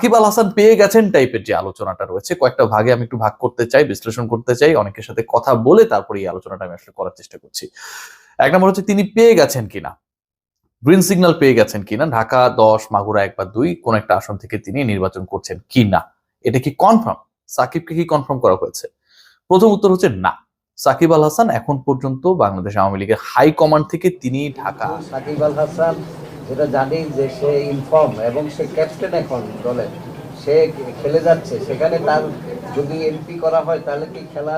সাকিব আল হাসান পেয়ে গেছেন টাইপের যে আলোচনাটা রয়েছে, কয়েকটা ভাগে আমি একটু ভাগ করতে চাই, বিশ্লেষণ করতে চাই, অনেকের সাথে কথা বলে তারপরে এই আলোচনাটা আমি আসলে করার চেষ্টা করছি। এক নম্বর হচ্ছে তিনি পেয়ে গেছেন কিনা, গ্রিন সিগন্যাল পেয়ে গেছেন কিনা, ঢাকা 10, মাগুরা 1 বা 2 কোন একটা আসন থেকে তিনি নির্বাচন করছেন কিনা, এটা কি কনফার্ম? সাকিবকে কি কনফার্ম করা হয়েছে? প্রথম উত্তর হচ্ছে না। সাকিব আল হাসান এখন পর্যন্ত বাংলাদেশ আওয়ামী লীগের হাই কমান্ড থেকে তিনি ঢাকা। সাকিব আল হাসান যেটা জানি যে সে ইনফর্ম এবং সে ক্যাপ্টেন এখন দলে, সে খেলে যাচ্ছে, সেখানে তার যদি এমপি করা হয় তাহলে কি খেলা?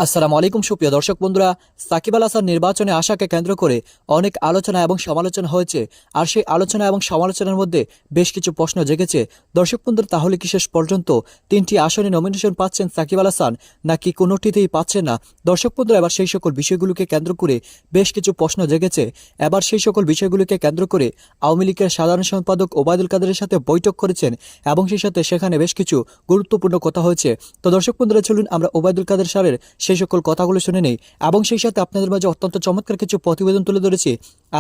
আসসালামু আলাইকুম সুপ্রিয় দর্শক বন্ধুরা, সাকিব আল হাসান নির্বাচনে আসাকে কেন্দ্র করে অনেক আলোচনা এবং সমালোচনা হয়েছে। আর সেই আলোচনা এবং সমালোচনার মধ্যে বেশ কিছু প্রশ্ন জেগেছে। দর্শক বন্ধুরা, তাহলে কি শেষ পর্যন্ত 3টি আসনে নমিনেশন পাচ্ছেন সাকিব আল হাসান, নাকি কোনোটিতেই পাচ্ছেন না? দর্শক বন্ধুরা, এবার সেই সকল বিষয়গুলোকে কেন্দ্র করে বেশ কিছু প্রশ্ন জেগেছে। এবার সেই সকল বিষয়গুলোকে কেন্দ্র করে আওয়ামী লীগের সাধারণ সম্পাদক ওবায়দুল কাদেরের সাথে বৈঠক করেছেন এবং সেই সাথে সেখানে বেশ কিছু গুরুত্বপূর্ণ কথা হয়েছে। তো দর্শক বন্ধুরা, চলুন আমরা ওবায়দুল কাদের স্যারের সেই সকল কথাগুলো শুনে নেই এবং সেই সাথে আপনাদের মাঝে অত্যন্ত চমৎকার কিছু প্রতিবেদন তুলে ধরেছি।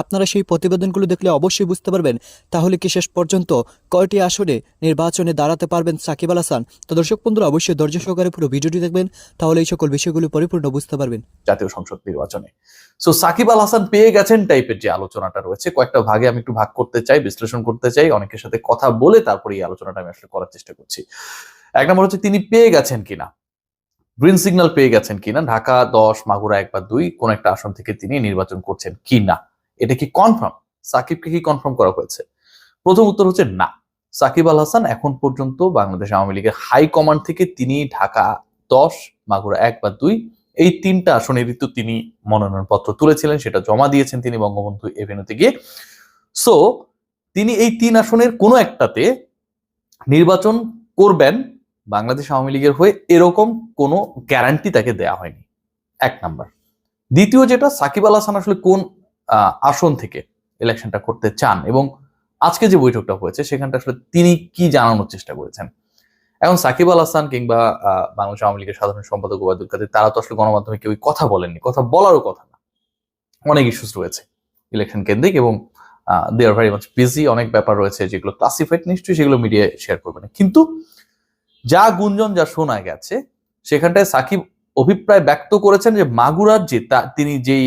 আপনারা সেই প্রতিবেদনগুলো দেখলে অবশ্যই বুঝতে পারবেন তাহলে কি শেষ পর্যন্ত কয়টি আসনে নির্বাচনে দাঁড়াতে পারবেন সাকিব আল হাসান। তো দর্শক বন্ধুরা, অবশ্যই ধৈর্য সহকারে পুরো ভিডিওটি দেখবেন, তাহলে এই সকল বিষয়গুলো পরিপূর্ণ বুঝতে পারবেন জাতীয় সংসদ নির্বাচনে। সো সাকিব আল হাসান পেয়ে গেছেন টাইপের যে আলোচনাটা রয়েছে, কয়েকটা ভাগে আমি একটু ভাগ করতে চাই, বিশ্লেষণ করতে চাই, অনেকের সাথে কথা বলে তারপরে এই আলোচনাটা আমি আসলে করার চেষ্টা করছি। এক নম্বর হচ্ছে তিনি পেয়ে গেছেন কিনা, গ্রিন সিগন্যাল পেয়ে গেছেন কিনা, ঢাকা 10, মাগুরা 1 বা 2 কোন একটা আসন থেকে তিনি নির্বাচন করছেন কিনা, এটা কি কনফার্ম? সাকিবকে কি কনফার্ম করা হয়েছে? প্রথম উত্তর হচ্ছে না। সাকিব আল হাসান এখন পর্যন্ত বাংলাদেশ আওয়ামী লীগের হাই কমান্ড থেকে তিনি ঢাকা 10, মাগুরা 1 বা 2 এই 3টা আসনেরই তো তিনি মনোনয়নপত্র তুলেছিলেন, সেটা জমা দিয়েছেন তিনি বঙ্গবন্ধু এভিনিউতে গিয়ে। সো তিনি এই 3 আসনের কোনো একটাতে নির্বাচন করবেন বাংলাদেশ আওয়ামী লীগের হয়ে, এরকম কোনো গ্যারান্টি তাকে দেয়া হয়নি। এক নাম্বার। দ্বিতীয় যেটা, সাকিব আল হাসান আসলে কোন আসন থেকে ইলেকশনটা করতে চান এবং আজকে যে বৈঠকটা হয়েছে সেখানটা আসলে তিনি কি জানানোর চেষ্টা করেছেন। এখন সাকিব আল হাসান কিংবা বাংলাদেশ আওয়ামী লীগের সাধারণ সম্পাদক ওবায়দুল কাদের, তারা তো আসলে গণমাধ্যমে কেউ কথা বলেননি, কথা বলারও কথা না। অনেক ইস্যুস রয়েছে ইলেকশন কেন্দ্রিক এবং দে আর ভেরি মাচ বিজি, অনেক ব্যাপার রয়েছে যেগুলো ক্লাসিফাইড, নিশ্চয়ই সেগুলো মিডিয়ায় শেয়ার করবে না। কিন্তু যা গুঞ্জন, যা শোনা গেছে, সেখানটায় সাকিব অভিপ্রায় ব্যক্ত করেছেন যে মাগুরার যে তিনি যেই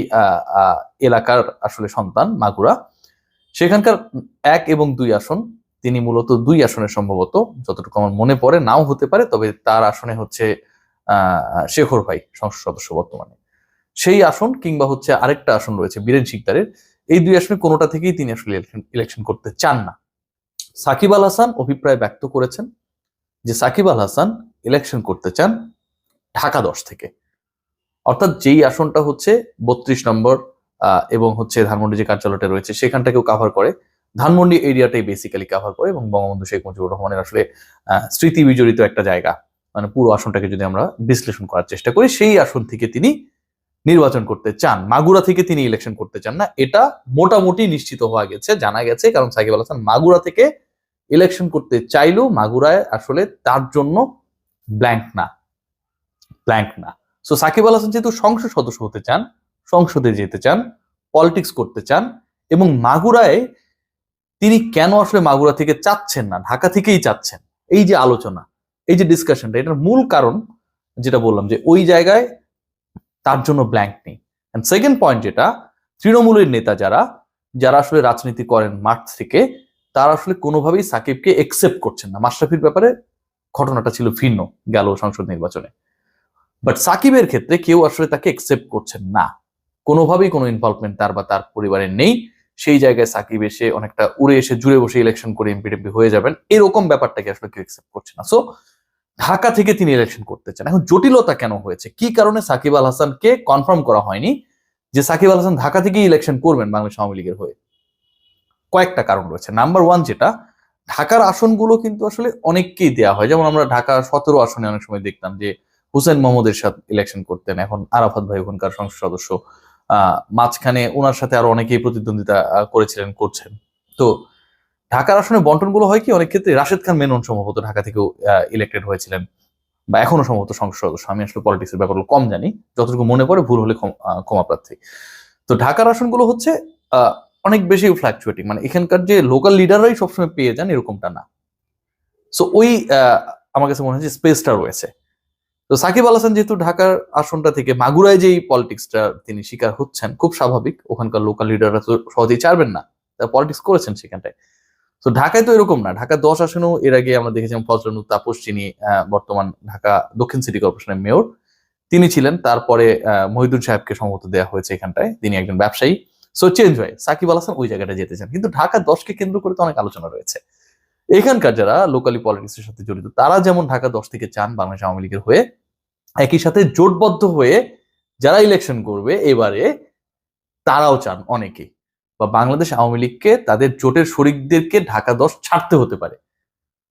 এলাকার আসলে সন্তান মাগুরা, সেখানকার 1 এবং 2 আসন তিনি মূলত 2 আসনের সম্ভবত, যতটুকু আমার মনে পড়ে, নাও হতে পারে, তবে তার আসনে হচ্ছে শেখর ভাই সংসদ সদস্য বর্তমানে, সেই আসন কিংবা হচ্ছে আরেকটা আসন রয়েছে বীরেন শিকদারের, এই 2 আসনে কোনোটা থেকেই তিনি আসলে ইলেকশন করতে চান না। সাকিব আল হাসান অভিপ্রায় ব্যক্ত করেছেন যে সাকিব আল হাসান ইলেকশন করতে চান ঢাকা 10 থেকে, অর্থাৎ যেই আসনটা হচ্ছে 32 নম্বর এবং হচ্ছে ধানমন্ডি যে কার্যালয়টা রয়েছে সেখানটাকেও কাভার করে, ধানমন্ডি এরিয়াটাই বেসিক্যালি কাভার করে এবং বঙ্গবন্ধু শেখ মুজিবুর রহমানের আসলে স্মৃতি বিজড়িত একটা জায়গা, মানে পুরো আসনটাকে যদি আমরা বিশ্লেষণ করার চেষ্টা করি, সেই আসন থেকে তিনি নির্বাচন করতে চান, মাগুরা থেকে তিনি ইলেকশন করতে চান না। এটা মোটামুটি নিশ্চিত হওয়া গেছে, জানা গেছে, কারণ সাকিব আল হাসান মাগুরা থেকে ইলেকশন করতে চাইলেও মাগুরায় আসলে তার জন্য ব্ল্যাঙ্ক না। সো সাকিব আল হাসান যেহেতু সংসদ সদস্য হতে চান, সংসদে যেতে চান, পলিটিক্স করতে চান, এবং মাগুরায় তিনি কেন আসলে মাগুরা থেকে চাচ্ছেন না, ঢাকা থেকেই চাচ্ছেন, এই যে আলোচনা, এই যে ডিসকাশনটা, এটার মূল কারণ যেটা বললাম যে ওই জায়গায় তার জন্য ব্ল্যাঙ্ক নেই। এন্ড সেকেন্ড পয়েন্ট যেটা, তৃণমূলের নেতা যারা আসলে রাজনীতি করেন মাঠ থেকে, তারা আসলে কোনোভাবেই সাকিবকে একসেপ্ট করছেন না। মাশরাফির ব্যাপারে ঘটনাটা ছিল ভিন্ন গেল সংসদ নির্বাচনে, বাট সাকিবের ক্ষেত্রে কেউ আসলে তাকে একসেপ্ট করছেন না, কোনোভাবেই কোনো ইনভলভমেন্ট তার বা তার পরিবারের নেই। সেই জায়গায় সাকিব এসে অনেকটা উড়ে এসে জুড়ে বসে ইলেকশন করে এমপি হয়ে যাবেন, এরকম ব্যাপারটাকে আসলে কেউ একসেপ্ট করছে না। সো ঢাকা থেকে তিনি ইলেকশন করতে চান। এখন জটিলতা কেন হয়েছে, কি কারণে সাকিব আল হাসানকে কনফার্ম করা হয়নি যে সাকিব আল হাসান ঢাকা থেকেই ইলেকশন করবেন বাংলাদেশ আওয়ামী লীগের হয়ে? কয়েকটা কারণ রয়েছে। নাম্বার 1 যেটা, ঢাকার আসনগুলো কিন্তু আসলে অনেককেই দেওয়া হয়, যেমন আমরা ঢাকা 17 আসনে অনেক সময় দেখতাম যে হুসেন মোহাম্মদের সাথে ইলেকশন করতেন, এখন আরাফাত ভাই ওখানকার সংসদ সদস্য, মাঝখানে ওনার সাথে আরো অনেকেই প্রতিদ্বন্দ্বিতা করেছিলেন, করছেন। তো ঢাকার আসনে বন্টনগুলো হয় কি, অনেক ক্ষেত্রে রাশেদ খান মেনন সম্ভবত ঢাকা থেকেও ইলেক্টেড হয়েছিলেন, বা এখনো সম্ভবত সংসদ সদস্য, আমি আসলে পলিটিক্সের ব্যাপারগুলো কম জানি, যতটুকু মনে পড়ে, ভুল হলে ক্ষমা প্রার্থী। তো ঢাকার আসনগুলো হচ্ছে অনেক বেশি ফ্ল্যাকচুয়েটিং, মানে এখানকার যে লোকাল লিডাররাই সবসময় পেয়ে যান এরকমটা না, সো ওই আমার কাছে মনে হয় যে স্পেসটা রয়েছে। তো সাকিব আল হাসান যেহেতু ঢাকার আসনটা থেকে মাগুরায় যেই পলিটিক্সটা তিনি শিকার হচ্ছেন, খুব স্বাভাবিক, ওখানকার লোকাল লিডাররা তো সহজেই ছাড়বেন না, তারা পলিটিক্স করেছেন সেখানটায়। তো ঢাকায় তো এরকম না, ঢাকা 10 আসনেও এর আগে আমরা দেখেছিলাম ফজলুল তাপস, যিনি বর্তমান ঢাকা দক্ষিণ সিটি কর্পোরেশনের মেয়র, তিনি ছিলেন। তারপরে মহিদুল সাহেবকে সম্মত দেওয়া হয়েছে এখানটায়, তিনি একজন ব্যবসায়ী। সো চেঞ্জ হয়, সাকিব আল হাসান ওই জায়গাটা যেতে চান। কিন্তু ঢাকা 10কে কেন্দ্র করে তো অনেক আলোচনা রয়েছে। এখানকার যারা লোকালি পলিটিক্সের সাথে জড়িত, তারা যেমন ঢাকা 10 থেকে চান বাংলাদেশ আওয়ামী লীগের হয়ে, একই সাথে জোটবদ্ধ হয়ে যারা ইলেকশন করবে এবারে, তারাও চান অনেকেই, বা বাংলাদেশ আওয়ামী লীগকে তাদের জোটের শরিকদেরকে ঢাকা 10 ছাড়তে হতে পারে।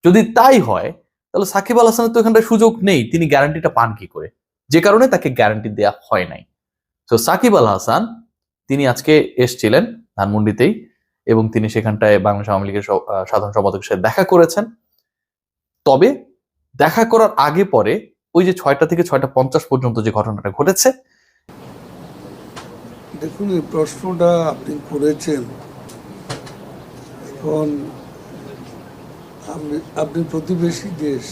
যদি তাই হয় তাহলে সাকিব আল হাসানের তো এখানটায় সুযোগ নেই, তিনি গ্যারান্টিটা পান কি করে? যে কারণে তাকে গ্যারান্টি দেওয়া হয় নাই। তো সাকিব আল হাসান তিনি আজকে এসছিলেন ধানমন্ডিতেই, এবং তিনি সেখানটায় বাংলাদেশ আওয়ামী লীগের সাধারণ সম্পাদকের সাথে দেখা করেছেন। তবে দেখা করার আগে পরে ওই যে 6টা থেকে 6টা 50 পর্যন্ত যে ঘটনাটা ঘটেছে, দেখুন, এই প্রশ্নটা আপনি করেছেন, এখন আপনি প্রতিবেশী দেশ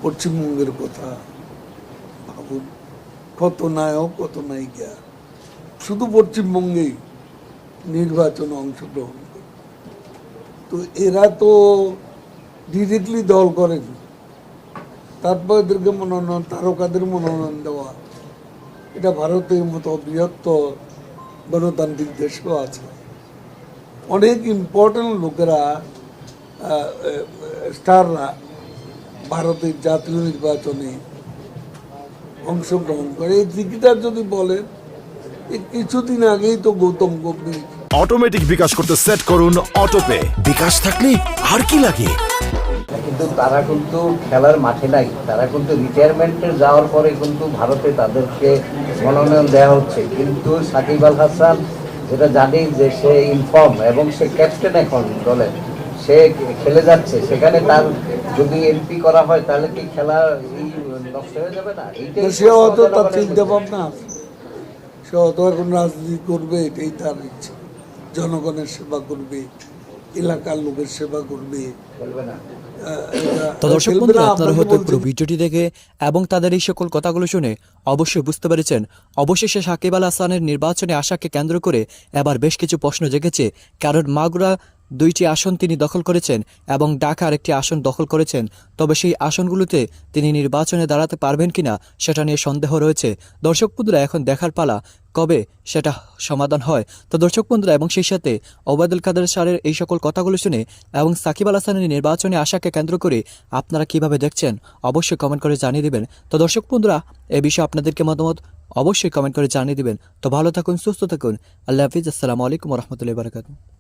পশ্চিমবঙ্গের কথা ভাবুন, কত নায়ক কত নায়িকা শুধু পশ্চিমবঙ্গেই নির্বাচনে অংশগ্রহণ করে। তো এরা তো ডিরেক্টলি দল করেন, তারপর এদেরকে মনোনয়ন, তারকাদের মনোনয়ন দেওয়া, এটা ভারতের মতো বৃহত্তর গণতান্ত্রিক দেশও আছে। অনেক ইম্পর্টেন্ট লোকেরা, স্টাররা ভারতের জাতীয় নির্বাচনে অংশগ্রহণ করে। এই ক্রিকেটার যদি বলেন, এই কিছুদিন আগেই তো গৌতম গম্ভীর অটোমেটিক বিকাশ করতে সেট করুন অটোপে। বিকাশ থাকলে আর কি লাগে। কিন্তু তারা কিন্তু খেলার মাঠে নাই, তারা কিন্তু রিটায়ারমেন্টে যাওয়ার পরে কিন্তু ভারতে তাদেরকে মনোনয়ন দেওয়া হচ্ছে। কিন্তু সাকিব আল হাসান যেটা জানি যে সে ইনফর্ম এবং সে ক্যাপ্টেন এখন দলের, সে খেলে যাচ্ছে, সেখানে তার যদি এমপি করা হয় তাহলে কি খেলা নষ্ট হয়ে যাবে না? সে হয়তো তার চিন্তা ভাবনা, সে হয়তো এখন রাজনীতি করবে, এটাই তার ইচ্ছে। জনগণের সেবা করবে, এলাকার লোকের সেবা করবে, খেলবে না। তো দর্শক বন্ধুরা, আপনারা হয়তো পুরো ভিডিওটি দেখে এবং তাদের এই সকল কথাগুলো শুনে অবশ্যই বুঝতে পেরেছেন, অবশেষে সাকিব আল হাসানের নির্বাচনে আশাকে কেন্দ্র করে এবার বেশ কিছু প্রশ্ন জেগেছে। কারণ মাগুরা 2টি আসন তিনি দখল করেছেন এবং ঢাকার একটি আসন দখল করেছেন। তবে সেই আসনগুলোতে তিনি নির্বাচনে দাঁড়াতে পারবেন কিনা সেটা নিয়ে সন্দেহ রয়েছে। দর্শক বন্ধুরা, এখন দেখার পালা কবে সেটা সমাধান হয়। তো দর্শক বন্ধুরা, এবং সেই সাথে ওবায়দুল কাদের স্যারের এই সকল কথাগুলো শুনে এবং সাকিব আল হাসানের নির্বাচনে আশাকে কেন্দ্র করে আপনারা কিভাবে দেখছেন অবশ্যই কমেন্ট করে জানিয়ে দিবেন। তো দর্শক বন্ধুরা, এ বিষয়ে আপনাদেরকে মতামত অবশ্যই কমেন্ট করে জানিয়ে দিবেন। তো ভালো থাকুন, সুস্থ থাকুন, আল্লাহ হাফিজ, আসসালামু আলাইকুম রহমতুল্লাহি ওয়া বারাকাতুহু।